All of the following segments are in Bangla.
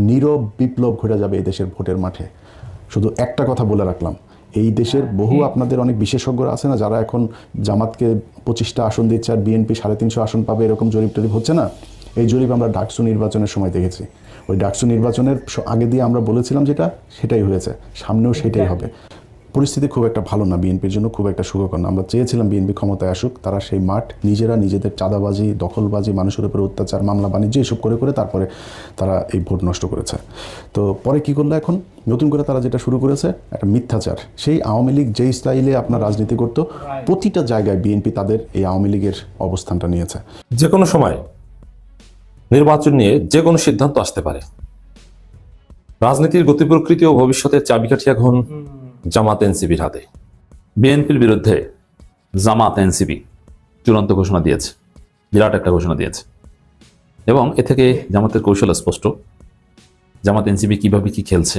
নীরব বিপ্লব ঘটে যাবে এই দেশের ভোটের মাঠে। শুধু একটা কথা বলে রাখলাম, এই দেশের বহু আপনাদের অনেক বিশেষজ্ঞরা আছে না, যারা এখন জামাতকে 25টা আসন দিচ্ছে আর বিএনপি 350 আসন পাবে, এরকম জরিপ টরিপ হচ্ছে না। এই জরিপ আমরা ডাকসু নির্বাচনের সময় দেখেছি। ওই ডাকসু নির্বাচনের আগে দিয়ে আমরা বলেছিলাম যেটা, সেটাই হয়েছে, সামনেও সেটাই হবে। পরিস্থিতি খুব একটা ভালো না, বিএনপির জন্য খুব একটা সুখকর না। আমরা চেয়েছিলাম বিএনপি ক্ষমতায় আসুক, তারা সেই মাঠ নিজেরা নিজেদের চাঁদাবাজি, দখলবাজি, মানুষের উপরে অত্যাচার, মামলা বাণিজ্য এসব করে করে তারপরে তারা এই ভোট নষ্ট করেছে। তো পরে কি করলো, এখন নতুন করে তারা যেটা শুরু করেছে একটা মিথ্যাচার। সেই আওয়ামী লীগ যেই স্টাইলে আপনার রাজনীতি করত, প্রতিটা জায়গায় বিএনপি তাদের এই আওয়ামী লীগের অবস্থানটা নিয়েছে। যে কোনো সময় নির্বাচন নিয়ে যে কোনো সিদ্ধান্ত আসতে পারে। রাজনীতির গতি প্রকৃতি ও ভবিষ্যতের চাবিকাঠি এখন জামাত এনসিপির হাতে। বিএনপির বিরুদ্ধে জামাত এনসিপি চূড়ান্ত ঘোষণা দিয়েছে, বিরাট একটা ঘোষণা দিয়েছে, এবং এ থেকে জামাতের কৌশল স্পষ্ট। জামাত এনসিপি কিভাবে কি খেলছে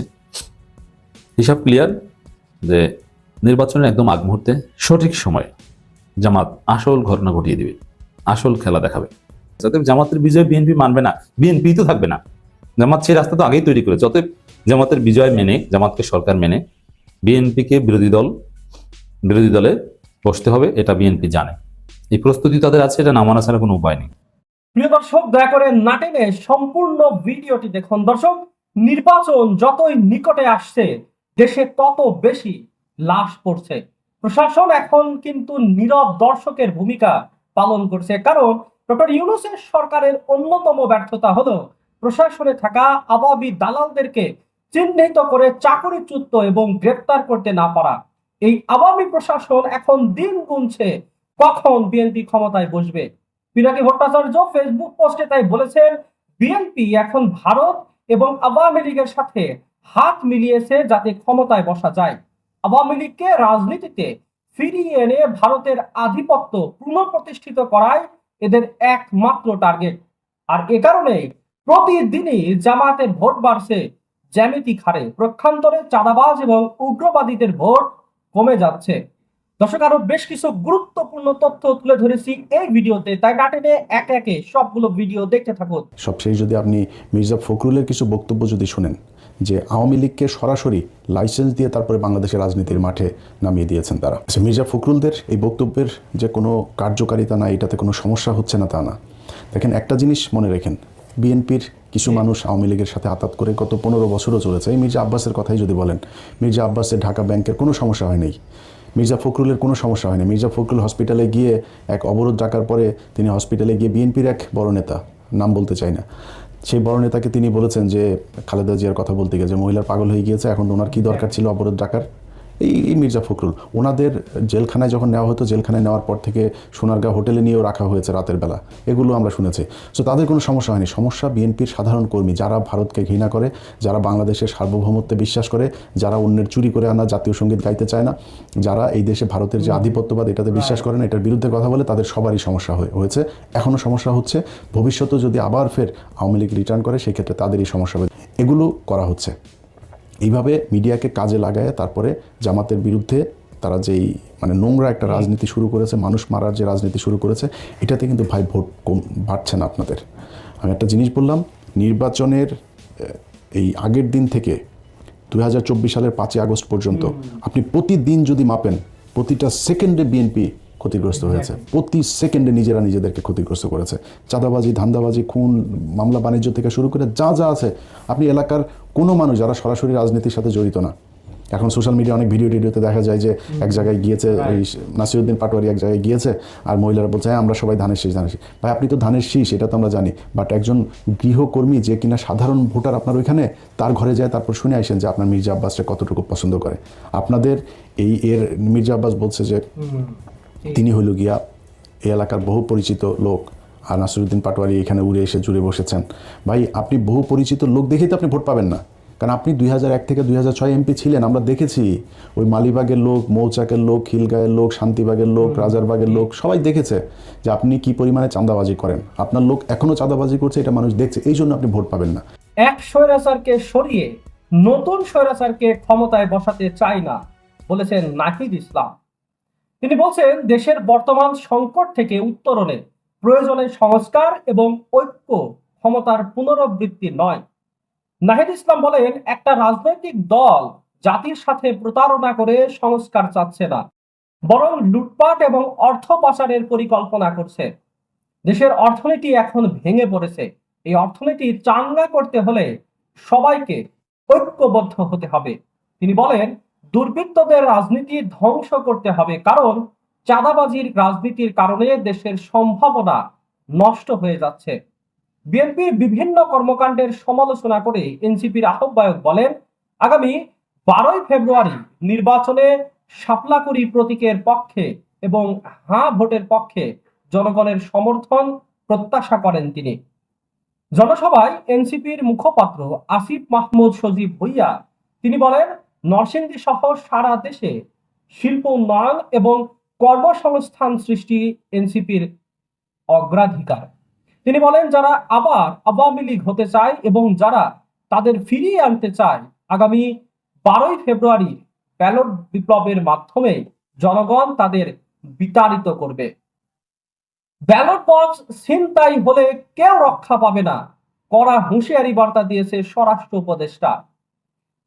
হিসাব ক্লিয়ার, যে নির্বাচনের একদম আগ মুহূর্তে সঠিক সময়ে জামাত আসল ঘটনা ঘটিয়ে দিবে, আসল খেলা দেখাবে। যাতে জামাতের বিজয় বিএনপি মানবে না, বিএনপি তো থাকবে না। জামাত সেই রাস্তা তো আগেই তৈরি করেছে। অতএব জামাতের বিজয় মেনে, জামাতকে সরকার মেনে বিএনপিকে বিরোধী দলে বসতে হবে, এটা বিএনপি জানে। এই প্রস্তুতি তাদের আছে, এটা নামানো ছাড়া কোনো উপায় নেই। প্রিয় দর্শক, দয়া করে না টেনে সম্পূর্ণ ভিডিওটি দেখুন। দর্শক, নির্বাচন যতই নিকটে আসছে দেশে তত বেশি লাশ পড়ছে। প্রশাসন এখন কিন্তু নীরব দর্শকের ভূমিকা পালন করছে, কারণ ডক্টর ইউনূসের সরকারের অন্যতম ব্যর্থতা হলো প্রশাসনে থাকা আওয়ামী দালালদেরকে চিহ্নিত করে চাকরিচ্যুত এবং গ্রেপ্তার করতে না পারা। এই আওয়ামী প্রশাসন এখন দিন গুনছে কখন বিএনপি ক্ষমতায় বসবে। পিনাকি ভট্টাচার্য ফেসবুক পোস্টে তাই বলেছেন, বিএনপি এখন ভারত এবং আওয়ামী লীগের সাথে হাত মিলিয়েছে যাতে ক্ষমতায় বসা যায়। আওয়ামী লীগকে রাজনীতিতে ফিরিয়ে এনে ভারতের আধিপত্য পুনঃপ্রতিষ্ঠিত করাই এদের একমাত্র টার্গেট। আর এ কারণে প্রতিদিনই জামাতের ভোট বাড়ছে জ্যামিতিক হারে, পক্ষান্তরে চাঁদাবাজ এবং উগ্রবাদীদের ভোট কমে যাচ্ছে। দর্শক, আরো বেশ কিছু গুরুত্বপূর্ণ তথ্য তুলে ধরেছি এই ভিডিওতে, তাই না টেনে একে একে সবগুলো ভিডিও দেখতে থাকুন। সবশেষ যদি আপনি মির্জা ফখরুলের কিছু বক্তব্য যদি শুনেন, যে আওয়ামী লীগকে সরাসরি লাইসেন্স দিয়ে তারপরে বাংলাদেশের রাজনীতির মাঠে নামিয়ে দিয়েছেন তারা। মির্জা ফখরুলদের এই বক্তব্যের যে কোনো কার্যকারিতা না, এটাতে কোনো সমস্যা হচ্ছে না তা না। দেখেন, একটা জিনিস মনে রাখেন, বিএনপির কিছু মানুষ আওয়ামী লীগের সাথে আতাত করে গত 15 বছরও চলেছে। এই মির্জা আব্বাসের কথাই যদি বলেন, মির্জা আব্বাসের ঢাকা ব্যাংকের কোনো সমস্যা হয়নি, মির্জা ফখরুলের কোনো সমস্যা হয়নি। মির্জা ফখরুল হসপিটালে গিয়ে এক অবরোধ ডাকার পরে তিনি হসপিটালে গিয়ে বিএনপির এক বড় নেতা, নাম বলতে চাই না, সেই বড় নেতাকে তিনি বলেছেন যে খালেদা জিয়ার কথা বলতে গিয়ে যে মহিলার পাগল হয়ে গিয়েছে, এখন ওনার কী দরকার ছিল অবরোধ ডাকার। এই মির্জা ফখরুল ওনাদের জেলখানায় যখন নেওয়া হতো, জেলখানায় নেওয়ার পর থেকে সোনারগাঁ হোটেলে নিয়েও রাখা হয়েছে রাতের বেলা, এগুলো আমরা শুনেছি। সো তাদের কোনো সমস্যা হয়নি। সমস্যা বিএনপির সাধারণ কর্মী, যারা ভারতকে ঘৃণা করে, যারা বাংলাদেশের সার্বভৌমত্বে বিশ্বাস করে, যারা অন্যের চুরি করে আনা জাতীয় সঙ্গীত গাইতে চায় না, যারা এই দেশে ভারতের যে আধিপত্যবাদ এটাতে বিশ্বাস করে না, এটার বিরুদ্ধে কথা বলে, তাদের সবারই সমস্যা হয়েছে, এখনও সমস্যা হচ্ছে। ভবিষ্যতেও যদি আবার ফের আওয়ামী লীগ রিটার্ন করে, সেক্ষেত্রে তাদেরই সমস্যা হবে। এগুলো করা হচ্ছে। এইভাবে মিডিয়াকে কাজে লাগায় তারপরে জামাতের বিরুদ্ধে তারা যেই নোংরা একটা রাজনীতি শুরু করেছে, মানুষ মারার যে রাজনীতি শুরু করেছে, এটাতে কিন্তু ভাই ভোট কম বাড়ছে না আপনাদের। আমি একটা জিনিস বললাম, নির্বাচনের এই আগের দিন থেকে 2024 সালের 5 আগস্ট পর্যন্ত আপনি প্রতিদিন যদি মাপেন, প্রতিটা সেকেন্ডে বিএনপি ক্ষতিগ্রস্ত হয়েছে, প্রতি সেকেন্ডে নিজেরা নিজেদেরকে ক্ষতিগ্রস্ত করেছে। চাঁদাবাজি, ধান্দাবাজি, খুন, মামলা বাণিজ্য থেকে শুরু করে যা যা আছে, আপনি এলাকার কোনো মানুষ যারা সরাসরি রাজনীতির সাথে জড়িত না, এখন সোশ্যাল মিডিয়া অনেক ভিডিওতে দেখা যায় যে এক জায়গায় গিয়েছে, এই নাসিরউদ্দিন পাটোয়ারি এক জায়গায় গিয়েছে, আর মহিলারা বলছে হ্যাঁ আমরা সবাই ধানের শীষ। ভাই, আপনি তো ধানের শীষ, এটা তো আমরা জানি, বাট একজন গৃহকর্মী যে কিনা সাধারণ ভোটার আপনার ওইখানে, তার ঘরে যায়, তারপর শুনে আসেন যে আপনার মির্জা আব্বাসকে কতটুকু পছন্দ করে। আপনাদের মির্জা আব্বাস বলছে যে তিনি হইল গিয়া এই এলাকার বহু পরিচিত লোক, আর নাসিরউদ্দিন পাটোয়ারি এখানে উড়ে এসে জুড়ে বসেছেন। ভাই, আপনি বহু পরিচিত লোক দেখেই তো আপনি ভোট পাবেন না, কারণ আপনি 2001 থেকে 2006 এমপি ছিলেন, আমরা দেখেছি। ওই মালিবাগের লোক, মৌচাকের লোক, খিলগাঁয়ের লোক, শান্তিবাগের লোক, রাজারবাগের লোক সবাই দেখেছে যে আপনি কি পরিমাণে চাঁদাবাজি করেন। আপনার লোক এখনও চাঁদাবাজি করছে, এটা মানুষ দেখছে, এই জন্য আপনি ভোট পাবেন না। এক স্বৈরাচারকে সরিয়ে নতুন স্বৈরাচারকে ক্ষমতায় বসাতে চাই না, বলেছেন নাহিদ ইসলাম। তিনি বলছেন, দেশের বর্তমান সংকট থেকে উত্তরণে প্রয়োজনে সংস্কার এবং ঐক্য, ক্ষমতার পুনরাবৃত্তি নয়। নাহিদ ইসলাম বলেন, একটা রাজনৈতিক দল জাতির সাথে প্রতারণা করে সংস্কার চাচ্ছে না, বরং লুটপাট এবং অর্থ পাচারের পরিকল্পনা করছে। দেশের অর্থনীতি এখন ভেঙে পড়েছে। এই অর্থনীতি চাঙ্গা করতে হলে সবাইকে ঐক্যবদ্ধ হতে হবে। তিনি বলেন, দুর্বৃত্তদের রাজনীতি ধ্বংস করতে হবে, কারণ চাঁদাবাজির রাজনীতির কারণে দেশের সম্ভাবনা নষ্ট হয়ে যাচ্ছে। বিএনপির বিভিন্ন কর্মকাণ্ডের সমালোচনা করে এনসিপির আহ্বায়ক বলেন, আগামী 12ই ফেব্রুয়ারি নির্বাচনে শাপলাকুড়ি প্রতীকের পক্ষে এবং হাঁ ভোটের পক্ষে জনগণের সমর্থন প্রত্যাশা করেন তিনি। জনসভায় এনসিপির মুখপাত্র আসিফ মাহমুদ সজীব ভুইয়া তিনি বলেন, নরসিংদী সহ সারা দেশে শিল্প উন্নয়ন এবং কর্মসংস্থান সৃষ্টি এনসিপির অগ্রাধিকার। তিনি বলেন, যারা আবার আওয়ামী লীগ হতে চায় এবং যারা তাদের ফিরিয়ে আনতে চায়, আগামী 12ই ফেব্রুয়ারি ব্যালট বিপ্লবের মাধ্যমে জনগণ তাদের বিতাড়িত করবে। ব্যালট বক্স ছিনতাই হলে কেউ রক্ষা পাবে না, কড়া হুঁশিয়ারি বার্তা দিয়েছে স্বরাষ্ট্র উপদেষ্টা।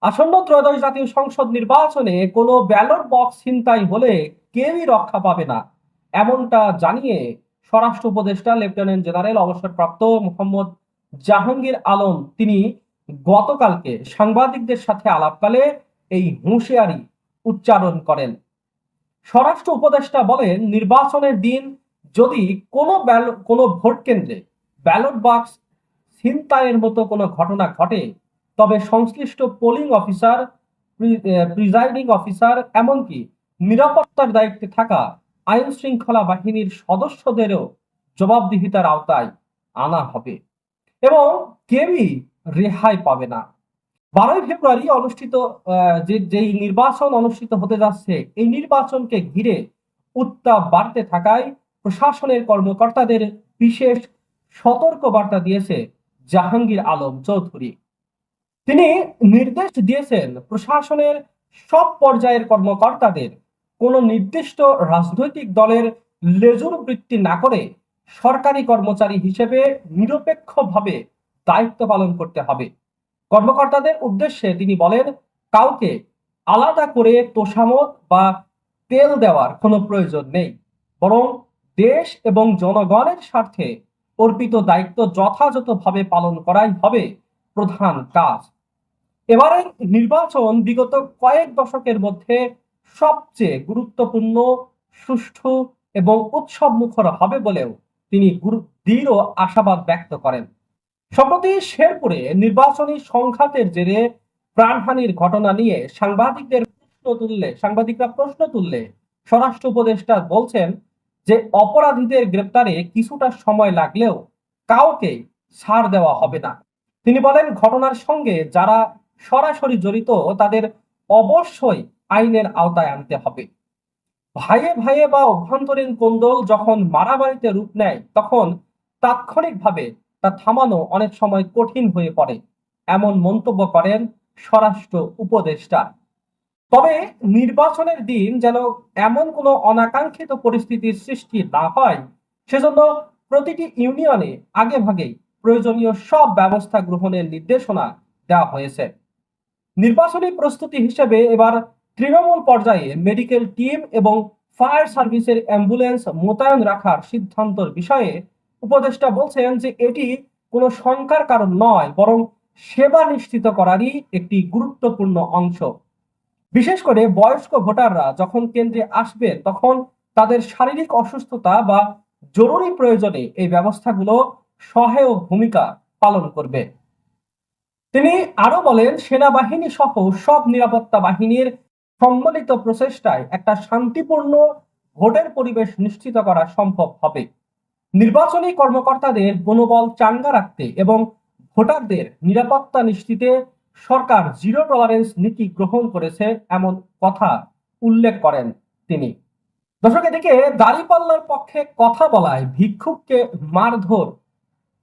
আসন্ন ত্রয়োদশ জাতীয় সংসদ নির্বাচনে কোনো ব্যালট বক্স ছিনতাই হলে কেউই রক্ষা পাবে না, এমনটা জানিয়ে স্বরাষ্ট্র উপদেষ্টা লেফটেন্যান্ট জেনারেল অবসরপ্রাপ্ত মোহাম্মদ জাহাঙ্গীর আলম তিনি গতকালকে সাংবাদিকদের সাথে আলাপকালে এই হুঁশিয়ারি উচ্চারণ করেন। স্বরাষ্ট্র উপদেষ্টা বলেন, নির্বাচনের দিন যদি কোনো ভোট কেন্দ্রে ব্যালট বাক্স ছিনতাইয়ের মতো কোনো ঘটনা ঘটে, তবে সংশ্লিষ্ট পোলিং অফিসার, প্রিজাইডিং অফিসার, এমনকি নিরাপত্তার দায়িত্বে থাকা আইন শৃঙ্খলা বাহিনীর সদস্যদেরও জবাবদিহিতার আওতায় আনা হবে এবং কেউই রেহাই পাবে না। 12ই ফেব্রুয়ারি অনুষ্ঠিত যেই নির্বাচন অনুষ্ঠিত হতে যাচ্ছে, এই নির্বাচনকে ঘিরে উত্তাপ বাড়তে থাকায় প্রশাসনের কর্মকর্তাদের বিশেষ সতর্ক বার্তা দিয়েছে জাহাঙ্গীর আলম চৌধুরী। তিনি নির্দেশ দিয়েছেন প্রশাসনের সব পর্যায়ের কর্মকর্তাদের কোনো নির্দিষ্ট রাজনৈতিক দলের লেজুর বৃত্তি না করে সরকারি কর্মচারী হিসেবে নিরপেক্ষভাবে দায়িত্ব পালন করতে হবে। কর্মকর্তাদের উদ্দেশ্যে তিনি বলেন, কাউকে আলাদা করে তোষামত বা তেল দেওয়ার কোনো প্রয়োজন নেই, বরং দেশ এবং জনগণের স্বার্থে অর্পিত দায়িত্ব যথাযথভাবে পালন করাই হবে প্রধান কাজ। এবারের নির্বাচন বিগত কয়েক দশকের মধ্যে সবচেয়ে গুরুত্বপূর্ণ, সুষ্ঠু এবং উৎসব মুখর হবে বলেও তিনি দৃঢ় আশাবাদ ব্যক্ত করেন। সম্প্রতি শেরপুরে নির্বাচনী সংঘাতের জেরে প্রাণহানির ঘটনা নিয়ে সাংবাদিকরা প্রশ্ন তুললে স্বরাষ্ট্র উপদেষ্টা বলছেন যে অপরাধীদের গ্রেপ্তারে কিছুটা সময় লাগলেও কাউকে ছাড় দেওয়া হবে না। তিনি বলেন, ঘটনার সঙ্গে যারা সরাসরি জড়িত তাদের অবশ্যই আইনের আওতায় আনতে হবে। ভাইয়ে ভাইয়ে বা অভ্যন্তরীণ কোন্দল যখন মারামারিতে রূপ নেয়, তখন তাৎক্ষণিকভাবে তা থামানো অনেক সময় কঠিন হয়ে পড়ে, এমন মন্তব্য করেন স্বরাষ্ট্র উপদেষ্টা। তবে নির্বাচনের দিন যেন এমন কোনো অনাকাঙ্ক্ষিত পরিস্থিতির সৃষ্টি না হয়, সেজন্য প্রতিটি ইউনিয়নে আগে ভাগেই প্রয়োজনীয় সব ব্যবস্থা গ্রহণের নির্দেশনা দেওয়া হয়েছে। নির্বাচনী প্রস্তুতি হিসেবে এবার তৃণমূল পর্যায়ে মেডিকেল টিম এবং ফায়ার সার্ভিসের অ্যাম্বুলেন্স মোতায়েন রাখার সিদ্ধান্তের বিষয়ে উপদেষ্টা বলছেন যে এটি কোনো শঙ্কার কারণ নয়, বরং সেবা নিশ্চিত করারই একটি গুরুত্বপূর্ণ অংশ। বিশেষ করে বয়স্ক ভোটাররা যখন কেন্দ্রে আসবে, তখন তাদের শারীরিক অসুস্থতা বা জরুরি প্রয়োজনে এই ব্যবস্থাগুলো সহায়ক ভূমিকা পালন করবে। তিনি আরো বলেন, সেনাবাহিনী সহ সব নিরাপত্তা বাহিনীর সম্মিলিত প্রচেষ্টায় একটা শান্তিপূর্ণ ভোটের পরিবেশ নিশ্চিত করা সম্ভব হবে। নির্বাচনী কর্মকর্তাদের মনোবল চাঙ্গা রাখতে এবং ভোটারদের নিরাপত্তা নিশ্চিতে সরকার জিরো টলারেন্স নীতি গ্রহণ করেছে, এমন কথা উল্লেখ করেন তিনি। দর্শক, এদিকে দাঁড়িপাল্লার পক্ষে কথা বলায় ভিক্ষুককে মারধর।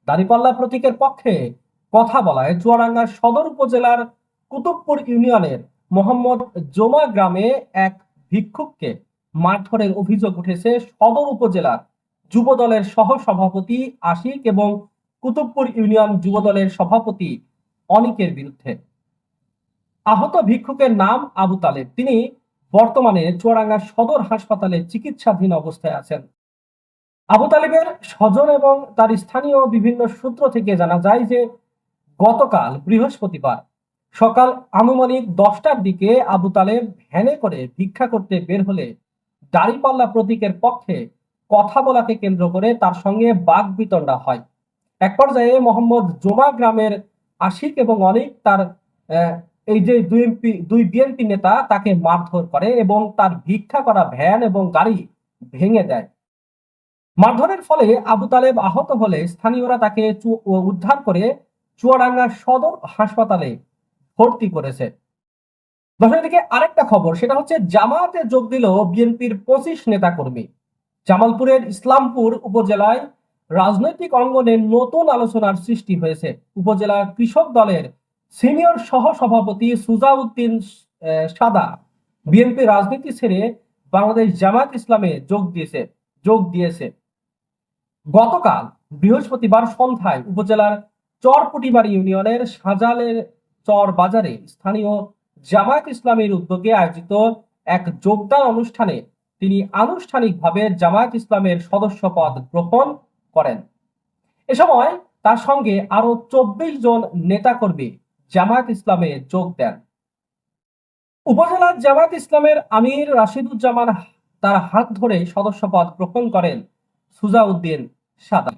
দাঁড়িপাল্লা প্রতীকের পক্ষে কথা বলায় চুয়াডাঙ্গার সদর উপজেলার কুতুবপুর ইউনিয়নের মোহাম্মদ জোমা গ্রামে এক ভিক্ষুককে মারধরের অভিযোগ উঠেছে সদর উপজেলার যুবদলের সহ সভাপতি আশিক এবং কুতুবপুর ইউনিয়ন যুবদলের সভাপতি অনিকের বিরুদ্ধে। আহত ভিক্ষুকের নাম আবু তালেব। তিনি বর্তমানে চুয়াডাঙ্গা সদর হাসপাতালে চিকিৎসাধীন অবস্থায় আছেন। আবু তালেবের স্বজন এবং তার স্থানীয় বিভিন্ন সূত্র থেকে জানা যায় যে গতকাল বৃহস্পতিবার সকাল আনুমানিক 10টার দিকে আবু তালেব ভ্যানে করে ভিক্ষা করতে বের হলে দাঁড়িপাল্লা প্রতীকের পক্ষে কথা বলাকে কেন্দ্র করে তার সঙ্গে বাকবিতণ্ডা হয়। এক পর্যায়ে মোহাম্মদ জোমা গ্রামের আশিক এবং অনিক তার এই যে দুই বিএনপি নেতা তাকে মারধর করে এবং তার ভিক্ষা করা ভ্যান এবং গাড়ি ভেঙে দেয়। মারধরের ফলে আবু তালেব আহত হলে স্থানীয়রা তাকে উদ্ধার করে চুয়াডাঙ্গা সদর হাসপাতালে ভর্তি করেছে। দর্শক, দিকে আরেকটা খবর, সেটা হচ্ছে জামায়াতে যোগ দিল বিএনপির 25 নেতাকর্মী। জামালপুরের ইসলামপুর উপজেলায় রাজনৈতিক অঙ্গনে নতুন আলোচনার সৃষ্টি হয়েছে। উপজেলা কৃষক দলের সিনিয়র সহ সভাপতি সুজাউদ্দিন সাদা বিএনপি রাজনীতি ছেড়ে বাংলাদেশ জামায়াত ইসলামে যোগ দিয়েছে। গতকাল বৃহস্পতিবার সন্ধ্যায় উপজেলার চরপুটিবাড়ি ইউনিয়নের সাজালের চর বাজারে স্থানীয় জামায়াত ইসলামের উদ্যোগে আয়োজিত এক যোগদান অনুষ্ঠানে তিনি আনুষ্ঠানিকভাবে জামায়াত ইসলামের সদস্য পদ গ্রহণ করেন। এ সময় তার সঙ্গে আরো 24 জন নেতাকর্মী জামায়াত ইসলামে যোগ দেন। উপজেলার জামায়াত ইসলামের আমির রাশিদুজ্জামান তার হাত ধরে সদস্য পদ গ্রহণ করেন সুজাউদ্দিন সাদা।